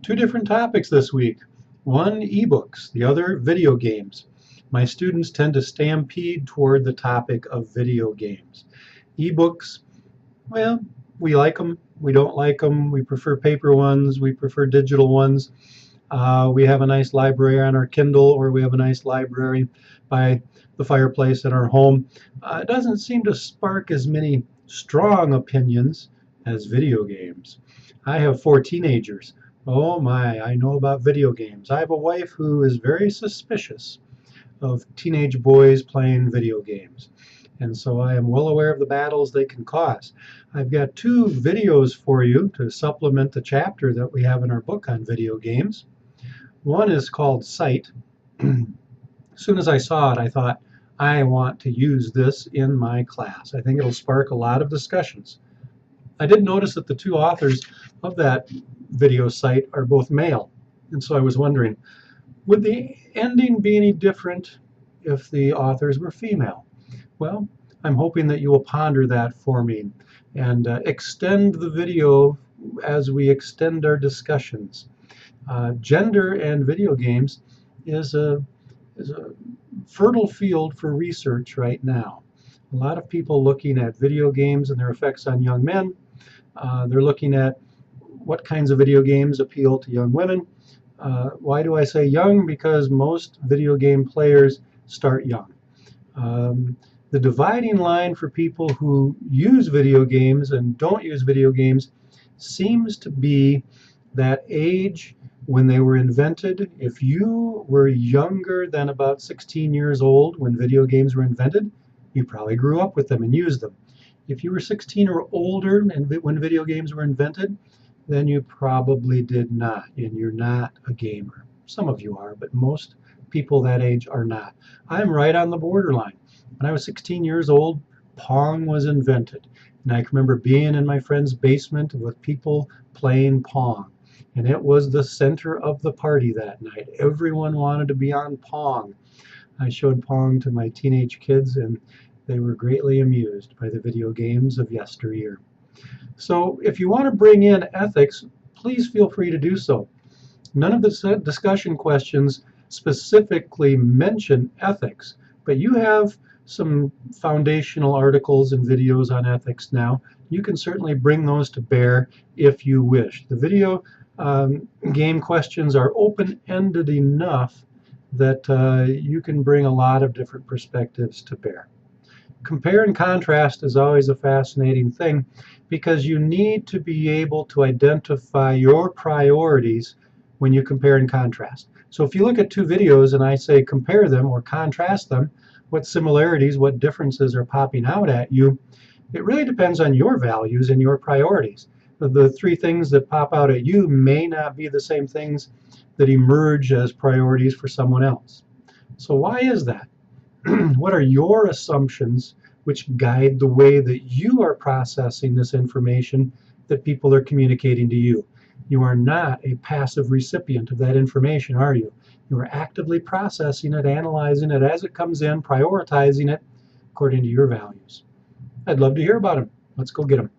Two different topics this week. One, ebooks, the other, video games. My students tend to stampede toward the topic of video games. Ebooks, well, we like them, we don't like them, we prefer paper ones, we prefer digital ones. We have a nice library on our Kindle, or we have a nice library by the fireplace in our home. It doesn't seem to spark as many strong opinions as video games. I have 4 teenagers. Oh my, I know about video games. I have a wife who is very suspicious of teenage boys playing video games. And so I am well aware of the battles they can cause. I've got 2 videos for you to supplement the chapter that we have in our book on video games. One is called Sight. As soon as I saw it, I thought, I want to use this in my class. I think it'll spark a lot of discussions. I did notice that the 2 authors of that video Sight are both male. And so I was wondering, would the ending be any different if the authors were female? Well, I'm hoping that you will ponder that for me and extend the video as we extend our discussions. Gender and video games is a fertile field for research right now. A lot of people looking at video games and their effects on young men. They're looking at what kinds of video games appeal to young women. Why do I say young? Because most video game players start young. The dividing line for people who use video games and don't use video games seems to be that age when they were invented. If you were younger than about 16 years old when video games were invented, you probably grew up with them and used them. If you were 16 or older and when video games were invented, then you probably did not, and you're not a gamer. Some of you are, but most people that age are not. I'm right on the borderline. When I was 16 years old, Pong was invented. And I can remember being in my friend's basement with people playing Pong. And it was the center of the party that night. Everyone wanted to be on Pong. I showed Pong to my teenage kids, and they were greatly amused by the video games of yesteryear. So if you want to bring in ethics, please feel free to do so. None of the discussion questions specifically mention ethics, but you have some foundational articles and videos on ethics now. You can certainly bring those to bear if you wish. The video game questions are open-ended enough that you can bring a lot of different perspectives to bear. Compare and contrast is always a fascinating thing because you need to be able to identify your priorities when you compare and contrast. So if you look at 2 videos and I say compare them or contrast them, what similarities, what differences are popping out at you, it really depends on your values and your priorities. The 3 things that pop out at you may not be the same things that emerge as priorities for someone else. So why is that? What are your assumptions which guide the way that you are processing this information that people are communicating to you? You are not a passive recipient of that information, are you? You are actively processing it, analyzing it as it comes in, prioritizing it according to your values. I'd love to hear about them. Let's go get them.